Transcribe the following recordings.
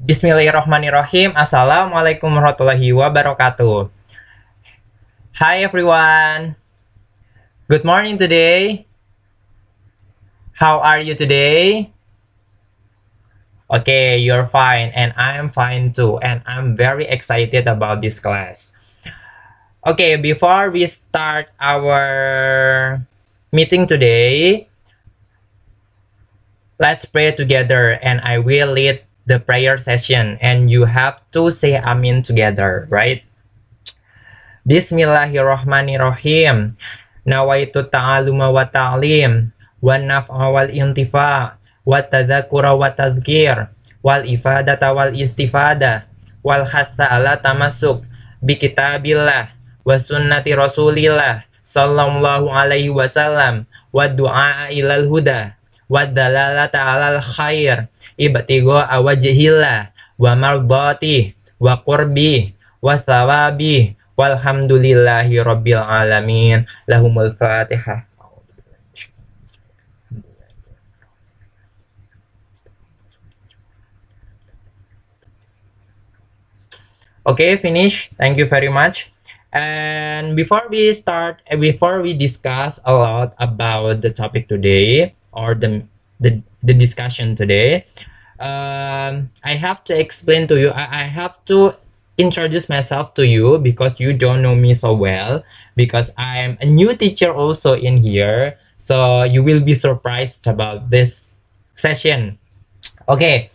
Bismillahirrahmanirrahim. Assalamualaikum warahmatullahi wabarakatuh. Hi everyone. Good morning today. How are you today? Okay, you're fine and I'm fine too, and I'm very excited about this class. Okay, before we start our meeting today, let's pray together and I will lead the prayer session and you have to say amin together, right? Bismillahirrahmanirrahim. Nawaitu ta'aluma wa ta'lim wa naf'a wal intifa wa tadhakura wa tadhkir wal ifadata wal istifada wal hatha ala tamasuk bi kitabillah wa sunnati rasulillah sallallahu alaihi wasallam wa du'a ilal huda wa dalalata alal khair ibtigo awajihillah wa mardati wa qurbi wa thawabi walhamdulillahi rabbil alamin. Lahumul fatihah. Okay, finish. Thank you very much. And before we discuss a lot about the topic today or the discussion today, I have to explain to you. I have to introduce myself to you because you don't know me so well, because I'm a new teacher also in here, so you will be surprised about this session. Okay,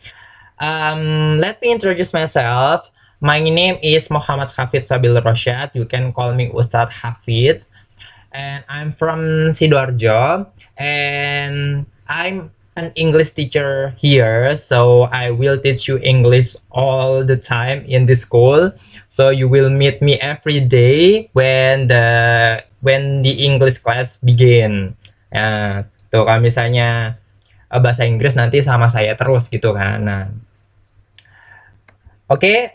let me introduce myself. My name is Muhammad Hafid Sabil Rosyad. You can call me Ustadz Hafid, and I'm from Sidoarjo, and I'm an English teacher here, so I will teach you English all the time in this school. So you will meet me every day when the English class begin. Tuh kalau misalnya bahasa Inggris nanti sama saya terus gitu kan. Nah, okay,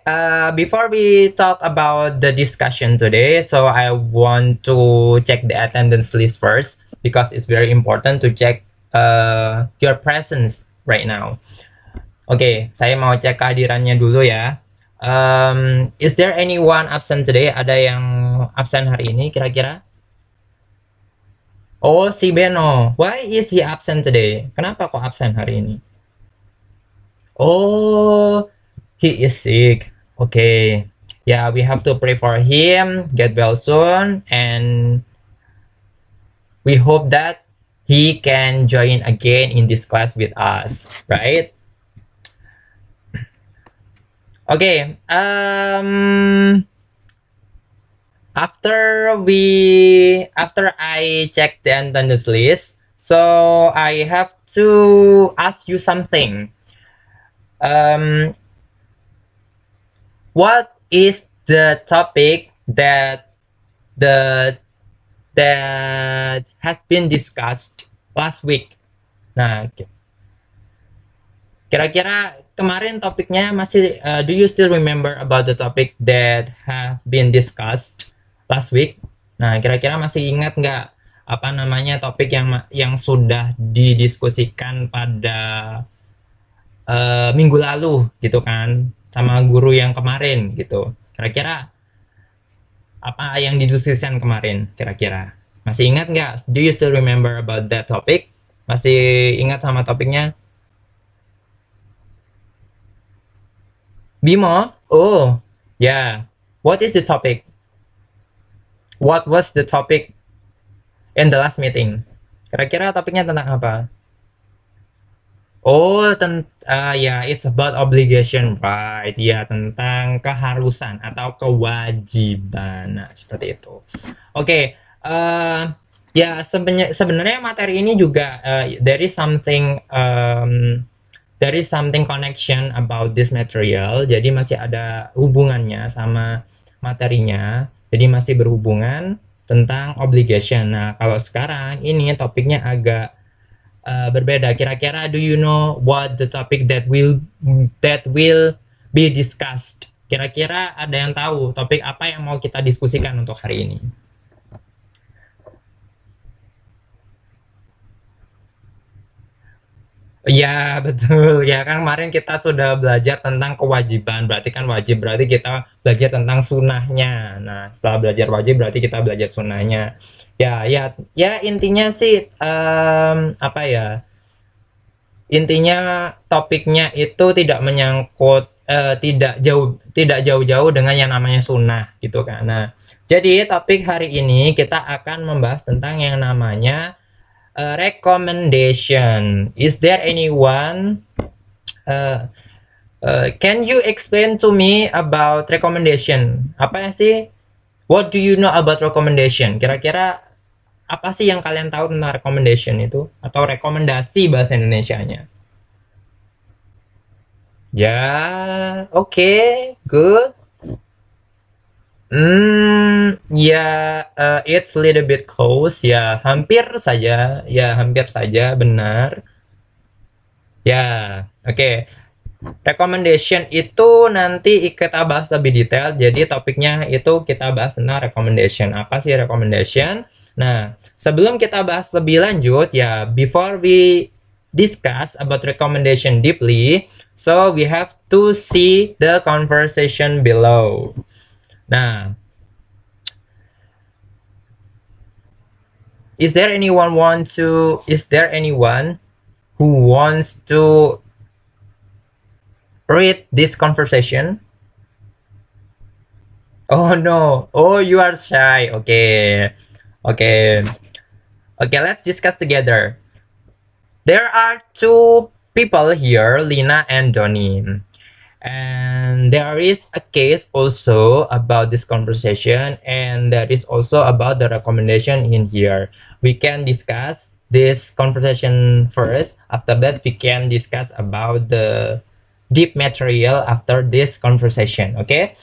before we talk about the discussion today, so I want to check the attendance list first because it's very important to check your presence right now. Okay, saya mau cek kehadirannya dulu ya. Is there anyone absent today? Ada yang absen hari ini kira-kira? Oh, si Beno. Why is he absent today? Kenapa kok absen hari ini? Oh, he is sick. Okay. Yeah, we have to pray for him, get well soon, and we hope that he can join again in this class with us, right? Okay. After I check the attendance list, so I have to ask you something. What is the topic that has been discussed last week? Nah, kira-kira kemarin topiknya masih, do you still remember about the topic that have been discussed last week? Nah, kira-kira masih ingat nggak apa namanya topik yang sudah didiskusikan pada minggu lalu gitu kan sama guru yang kemarin gitu. Kira-kira apa yang didiskusikan kemarin kira-kira? Masih ingat nggak? Do you still remember about that topic? Masih ingat sama topiknya? Bimo? Oh, yeah. What is the topic? What was the topic in the last meeting? Kira-kira topiknya tentang apa? Oh, ya, it's about obligation, right? Ya, tentang keharusan atau kewajiban. Nah, seperti itu. Oke, ya sebenarnya materi ini juga there is something connection about this material. Jadi masih ada hubungannya sama materinya. Jadi masih berhubungan tentang obligation. Nah, kalau sekarang ini topiknya agak berbeda. Kira-kira do you know what the topic that will be discussed? Kira-kira ada yang tahu topik apa yang mau kita diskusikan untuk hari ini? Ya, betul. Ya kan kemarin kita sudah belajar tentang kewajiban. Berarti kan wajib. Berarti kita belajar tentang sunahnya. Nah, setelah belajar wajib berarti kita belajar sunahnya. Ya, intinya sih apa ya? Intinya topiknya itu tidak menyangkut tidak jauh-jauh dengan yang namanya sunnah gitu kan. Nah, jadi topik hari ini kita akan membahas tentang yang namanya recommendation. Is there anyone uh, can you explain to me about recommendation? Apa sih? What do you know about recommendation? Kira-kira apa sih yang kalian tahu tentang recommendation itu? Atau rekomendasi bahasa Indonesianya? Ya, oke, good. Ya, it's a little bit close. Ya, hampir saja. Ya, hampir saja, benar. Ya, oke. Recommendation itu nanti kita bahas lebih detail. Jadi topiknya itu kita bahas tentang recommendation. Apa sih recommendation? Nah, sebelum kita bahas lebih lanjut ya, before we discuss about recommendation deeply, so we have to see the conversation below. Nah, is there anyone who wants to read this conversation? Oh no. Oh, you are shy. Okay. Okay. Okay, let's discuss together. There are two people here, Lina and Donnie. And there is a case also about this conversation, and there is also about the recommendation in here. We can discuss this conversation first. After that, we can discuss about the deep material after this conversation. Okay?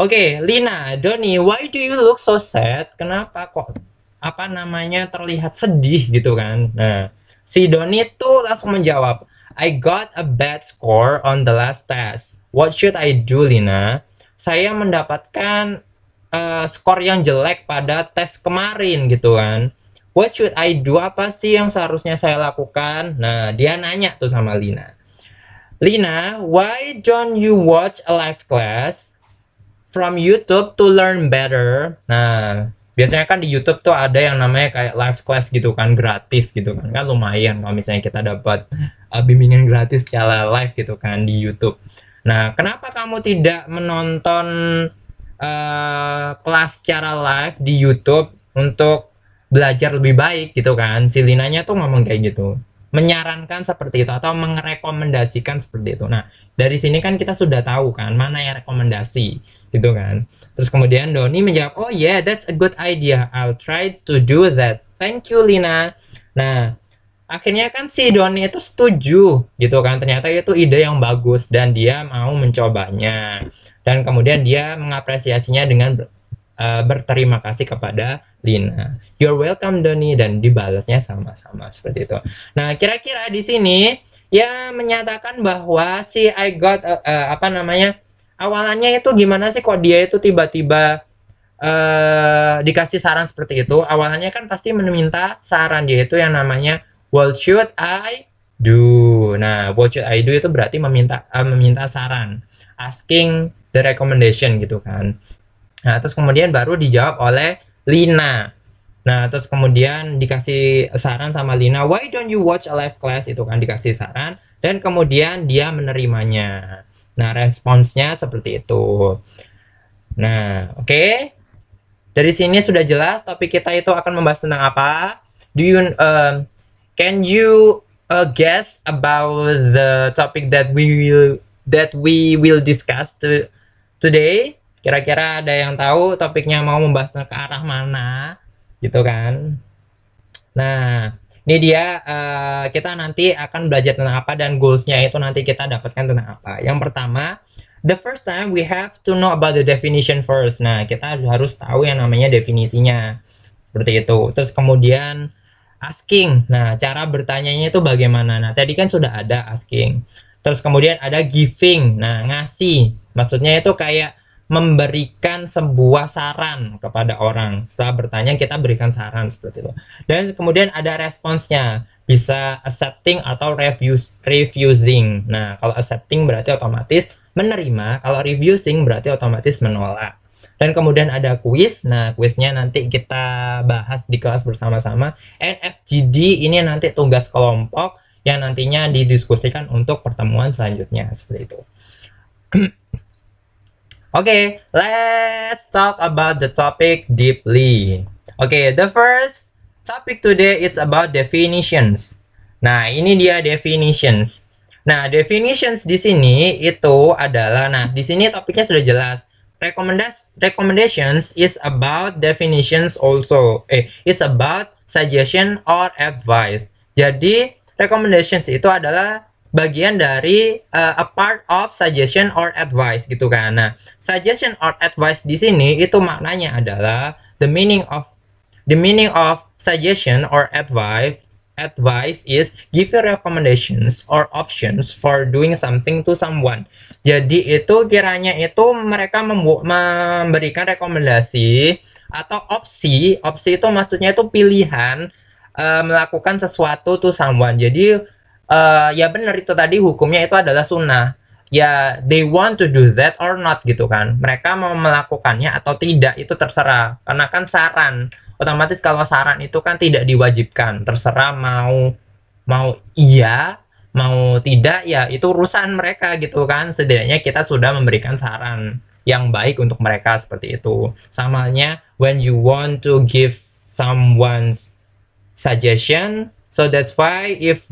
Okay, Lina, Doni, why do you look so sad? Kenapa kok apa namanya terlihat sedih gitu kan? Nah, si Doni tuh langsung menjawab, I got a bad score on the last test. What should I do, Lina? Saya mendapatkan skor yang jelek pada tes kemarin gitu kan. What should I do? Apa sih yang seharusnya saya lakukan? Nah, dia nanya tuh sama Lina. Lina, why don't you watch a live class from YouTube to learn better? Nah, biasanya kan di YouTube tuh ada yang namanya kayak live class gitu kan, gratis gitu kan. Kan lumayan kalau misalnya kita dapat bimbingan gratis secara live gitu kan di YouTube. Nah, kenapa kamu tidak menonton kelas secara live di YouTube untuk belajar lebih baik gitu kan? Si Linanya tuh ngomong kayak gitu, menyarankan seperti itu atau merekomendasikan seperti itu. Nah, dari sini kan kita sudah tahu kan mana yang rekomendasi gitu kan. Terus kemudian Doni menjawab, oh yeah, that's a good idea, I'll try to do that, thank you Lina. Nah, akhirnya kan si Doni itu setuju gitu kan, ternyata itu ide yang bagus dan dia mau mencobanya, dan kemudian dia mengapresiasinya dengan berterima kasih kepada Lina. You're welcome Doni, dan dibalasnya sama-sama seperti itu. Nah, kira-kira di sini ya menyatakan bahwa si I got apa namanya, awalannya itu gimana sih kok dia itu tiba-tiba dikasih saran seperti itu. Awalannya kan pasti meminta saran, dia itu yang namanya what should I do. Nah, what should I do itu berarti meminta saran, asking the recommendation gitu kan. Nah, terus kemudian baru dijawab oleh Lina. Nah, terus kemudian dikasih saran sama Lina, why don't you watch a live class, itu kan dikasih saran, dan kemudian dia menerimanya. Nah, responsnya seperti itu. Nah, oke. Dari sini sudah jelas topik kita itu akan membahas tentang apa. Do you can you guess about the topic that we will discuss today? Kira-kira ada yang tahu topiknya mau membahas ke arah mana gitu kan. Nah, ini dia kita nanti akan belajar tentang apa dan goalsnya itu nanti kita dapatkan tentang apa. Yang pertama, the first time we have to know about the definition first. Nah, kita harus tahu yang namanya definisinya seperti itu. Terus kemudian asking. Nah, cara bertanyanya itu bagaimana? Nah, tadi kan sudah ada asking. Terus kemudian ada giving. Nah, ngasih. Maksudnya itu kayak memberikan sebuah saran kepada orang. Setelah bertanya, kita berikan saran seperti itu. Dan kemudian ada responsnya, bisa accepting atau refusing. Nah, kalau accepting berarti otomatis menerima, kalau refusing berarti otomatis menolak. Dan kemudian ada kuis. Nah, kuisnya nanti kita bahas di kelas bersama-sama. NFGD ini nanti tugas kelompok yang nantinya didiskusikan untuk pertemuan selanjutnya, seperti itu. Okay, let's talk about the topic deeply. Okay, the first topic today is about definitions. Nah, ini dia definitions. Nah, definitions di sini itu adalah, nah, di sini topiknya sudah jelas. Recommendations is about definitions also. It's about suggestion or advice. Jadi, recommendations itu adalah bagian dari a part of suggestion or advice gitu kan. Nah, suggestion or advice di sini itu maknanya adalah the meaning of suggestion or advice is give you recommendations or options for doing something to someone. Jadi itu kiranya itu mereka memberikan rekomendasi atau opsi itu maksudnya itu pilihan melakukan sesuatu to someone. Jadi ya benar itu tadi, hukumnya itu adalah sunnah. Ya, they want to do that or not gitu kan. Mereka mau melakukannya atau tidak itu terserah. Karena kan saran. Otomatis kalau saran itu kan tidak diwajibkan. Terserah mau iya, mau tidak, ya itu urusan mereka gitu kan. Setidaknya kita sudah memberikan saran yang baik untuk mereka seperti itu. Samanya when you want to give someone's suggestion, so that's why if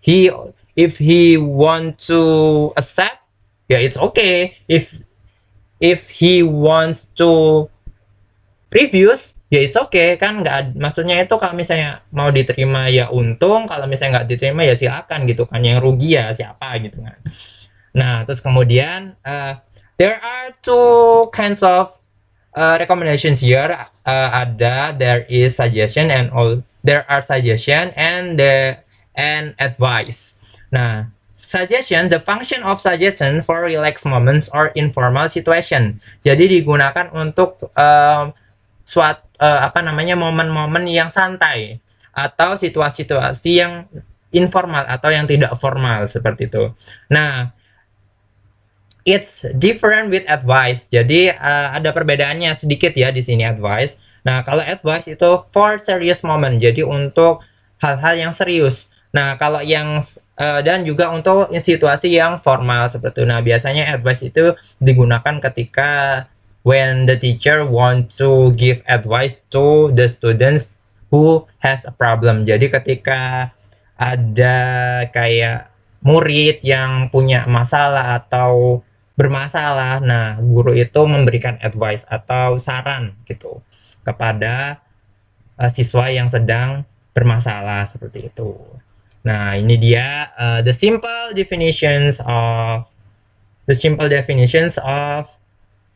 he want to accept, ya it's okay. If he wants to refuse, ya it's okay kan. Nggak, maksudnya itu kalau misalnya mau diterima ya untung, kalau misalnya nggak diterima ya silakan gitu kan, yang rugi ya siapa gitu kan. Nah, terus kemudian there are two kinds of recommendations here. There is suggestion and all, there are suggestion and advice. Nah, suggestion, the function of suggestion for relaxed moments or informal situation. Jadi digunakan untuk momen-momen yang santai atau situasi-situasi yang informal atau yang tidak formal seperti itu. Nah, it's different with advice. Jadi ada perbedaannya sedikit ya di sini advice. Nah, kalau advice itu for serious moment. Jadi untuk hal-hal yang serius. Nah, kalau yang dan juga untuk situasi yang formal seperti itu. Nah, biasanya advice itu digunakan ketika when the teacher want to give advice to the students who has a problem. Jadi ketika ada kayak murid yang punya masalah atau bermasalah, nah guru itu memberikan advice atau saran gitu kepada siswa yang sedang bermasalah seperti itu. Nah, ini dia the simple definitions of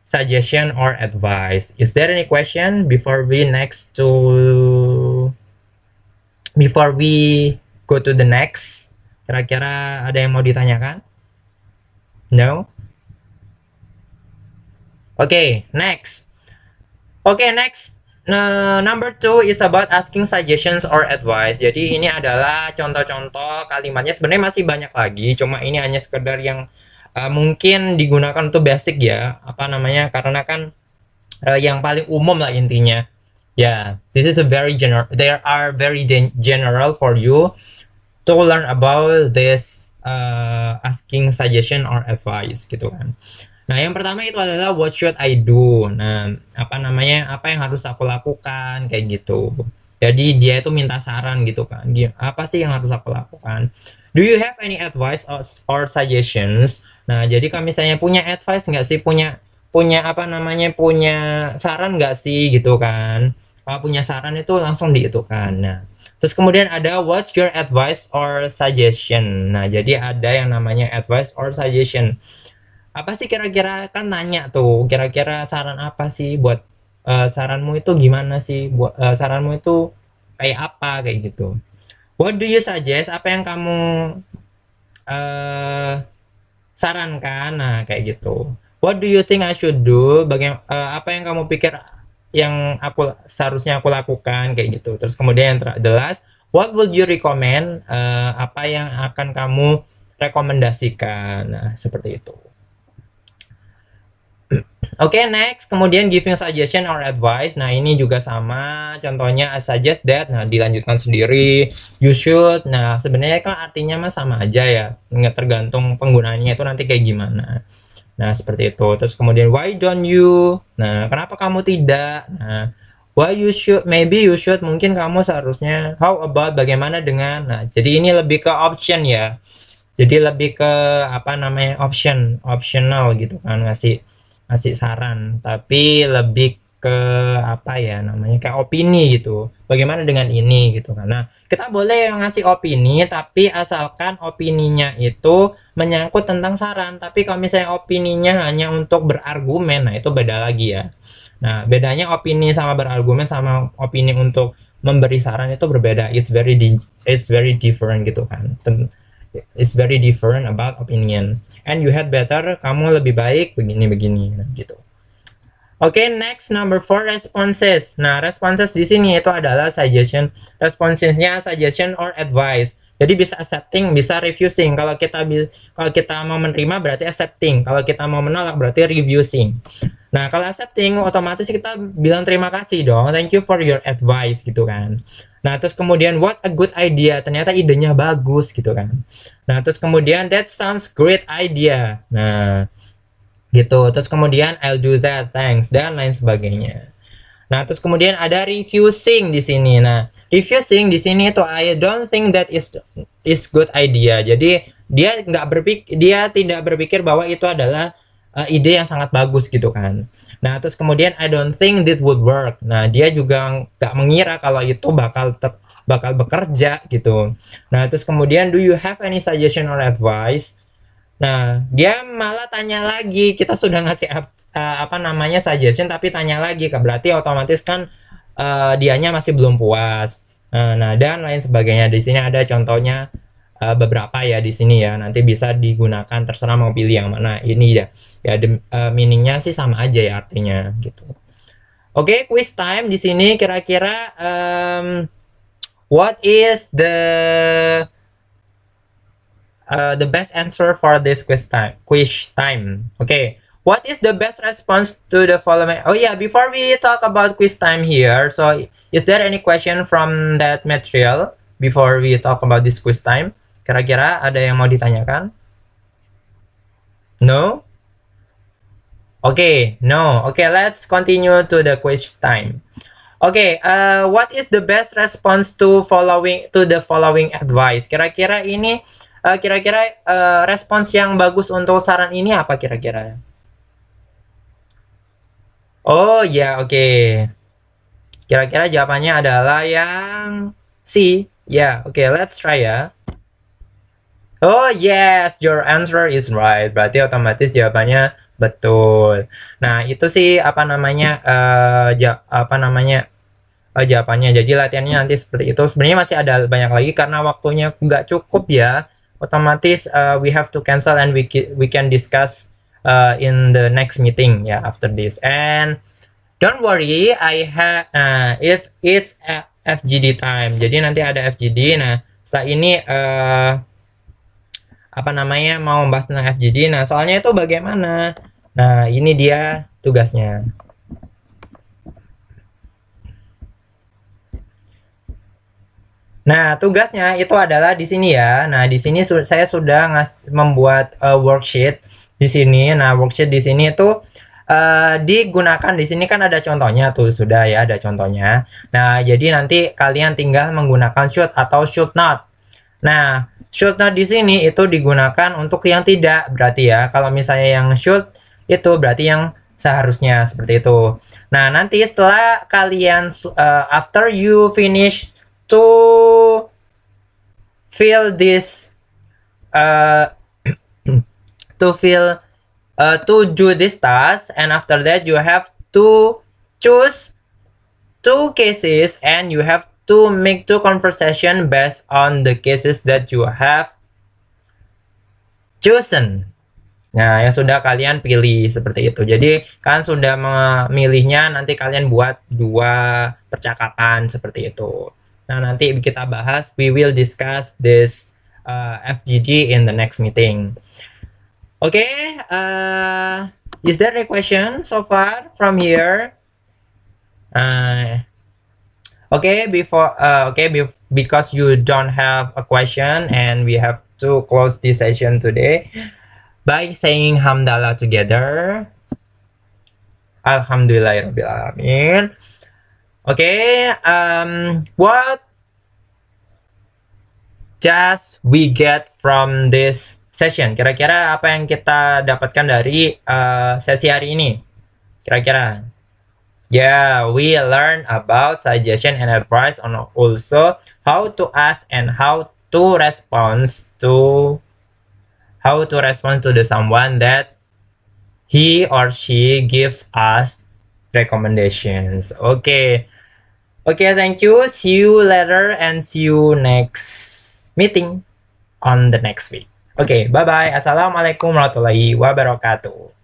suggestion or advice. Is there any question before we go to the next? Kira-kira ada yang mau ditanyakan? No? Okay, next. Number 2 is about asking suggestions or advice. Jadi ini adalah contoh-contoh kalimatnya. Sebenarnya masih banyak lagi, cuma ini hanya sekedar yang mungkin digunakan untuk basic ya, karena kan yang paling umum lah intinya. This is a very general. They are very general for you to learn about this asking suggestion or advice gitu kan. Nah, yang pertama itu adalah what should I do. Nah, apa yang harus aku lakukan kayak gitu. Jadi dia itu minta saran gitu kan. Apa sih yang harus aku lakukan? Do you have any advice or suggestions? Nah, jadi kalau misalnya punya advice nggak sih, punya saran nggak sih gitu kan. Kalau punya saran itu langsung kan. Nah, terus kemudian ada what's your advice or suggestion. Nah, jadi ada yang namanya advice or suggestion. Apa sih kira-kira, kan nanya tuh, kira-kira saran apa sih buat saranmu itu gimana sih, buat saranmu itu kayak apa kayak gitu. What do you suggest? Apa yang kamu sarankan? Nah, kayak gitu. What do you think I should do? Apa yang kamu pikir yang seharusnya aku lakukan kayak gitu. Terus kemudian yang the last, what would you recommend? Apa yang akan kamu rekomendasikan? Nah, seperti itu. Oke, next, kemudian giving suggestion or advice. Nah, ini juga sama. Contohnya, I suggest that. Nah, dilanjutkan sendiri. You should. Nah, sebenarnya kan artinya mah sama aja ya. Nggak tergantung penggunaannya itu nanti kayak gimana. Nah, seperti itu. Terus kemudian, why don't you? Nah, kenapa kamu tidak? Nah, why you should? Maybe you should. Mungkin kamu seharusnya. How about? Bagaimana dengan? Nah, jadi ini lebih ke option ya. Jadi lebih ke apa namanya optional gitu kan, ngasih saran, tapi lebih ke apa ya namanya, kayak opini gitu. Bagaimana dengan ini gitu kan. Nah, kita boleh ngasih opini tapi asalkan opininya itu menyangkut tentang saran. Tapi kalau misalnya opininya hanya untuk berargumen, nah itu beda lagi ya. Nah, bedanya opini sama berargumen sama opini untuk memberi saran itu berbeda. It's very different gitu kan. It's very different about opinion. And you had better, kamu lebih baik begini gitu. Oke, next number 4, responses. Nah, responses di sini itu adalah suggestion. Responsesnya suggestion or advice. Jadi bisa accepting, bisa refusing. Kalau kita mau menerima berarti accepting. Kalau kita mau menolak berarti refusing. Nah, kalau accepting otomatis kita bilang terima kasih dong. Thank you for your advice gitu kan. Nah, terus kemudian what a good idea. Ternyata idenya bagus gitu kan. Nah, terus kemudian that sounds great idea. Nah, gitu. Terus kemudian I'll do that, thanks, dan lain sebagainya. Nah, terus kemudian ada refusing di sini. Nah, refusing di sini itu I don't think that is good idea. Jadi dia tidak berpikir bahwa itu adalah ide yang sangat bagus gitu kan. Nah, terus kemudian I don't think that would work. Nah, dia juga nggak mengira kalau itu bakal bekerja gitu. Nah, terus kemudian do you have any suggestion or advice? Nah, dia malah tanya lagi. Kita sudah ngasih apa namanya suggestion, tapi tanya lagi, berarti otomatis kan dianya masih belum puas. Nah, dan lain sebagainya. Di sini ada contohnya beberapa ya di sini ya. Nanti bisa digunakan, terserah mau pilih yang mana. Ini ya, meaningnya sih sama aja ya artinya gitu. Oke, quiz time di sini kira-kira what is the best answer for this quiz time. Okay, what is the best response to the following? Oh yeah, before we talk about quiz time here, so is there any question from that material before we talk about this quiz time? Kira-kira ada yang mau ditanyakan? No? Okay, no. Okay, let's continue to the quiz time. Okay, what is the best response to the following advice? Kira-kira ini respons yang bagus untuk saran ini apa kira-kira? Oh ya, oke. Kira-kira jawabannya adalah yang C. Ya, oke, let's try ya. Oh yes, your answer is right. Berarti otomatis jawabannya betul. Nah, itu sih apa namanya jawabannya. Jadi latihannya nanti seperti itu. Sebenarnya masih ada banyak lagi karena waktunya nggak cukup ya. Otomatis we have to cancel and we can discuss in the next meeting ya after this. And don't worry, I have if it's FGD time. Jadi nanti ada FGD. Nah, setelah ini apa namanya mau membahas tentang FGD. Nah, soalnya itu bagaimana? Nah, ini dia tugasnya. Nah, tugasnya itu adalah di sini ya. Nah, di sini saya sudah membuat worksheet di sini. Nah, worksheet di sini itu digunakan di sini kan ada contohnya tuh, sudah ya ada contohnya. Nah, jadi nanti kalian tinggal menggunakan should atau should not. Nah, should not di sini itu digunakan untuk yang tidak, berarti ya. Kalau misalnya yang should itu berarti yang seharusnya, seperti itu. Nah, nanti setelah kalian after you finish to fill this to do this task, and after that you have to choose 2 cases and you have to make 2 conversation based on the cases that you have chosen. Nah, yang sudah kalian pilih seperti itu. Jadi, kalian sudah memilihnya, nanti kalian buat 2 percakapan seperti itu. Nah, nanti kita bahas, we will discuss this FGD in the next meeting. Okay, is there a question so far from here? Okay, because you don't have a question and we have to close this session today by saying hamdalah together. Alhamdulillahirabbil alamin. Okay, what just we get from this session? Kira-kira apa yang kita dapatkan dari sesi hari ini? Kira-kira? Yeah, we learn about suggestion and advice on also how to ask and how to respond to the someone that he or she gives us recommendations. Okay, thank you. See you later and see you next meeting on the next week. Okay, bye bye. Assalamualaikum warahmatullahi wabarakatuh.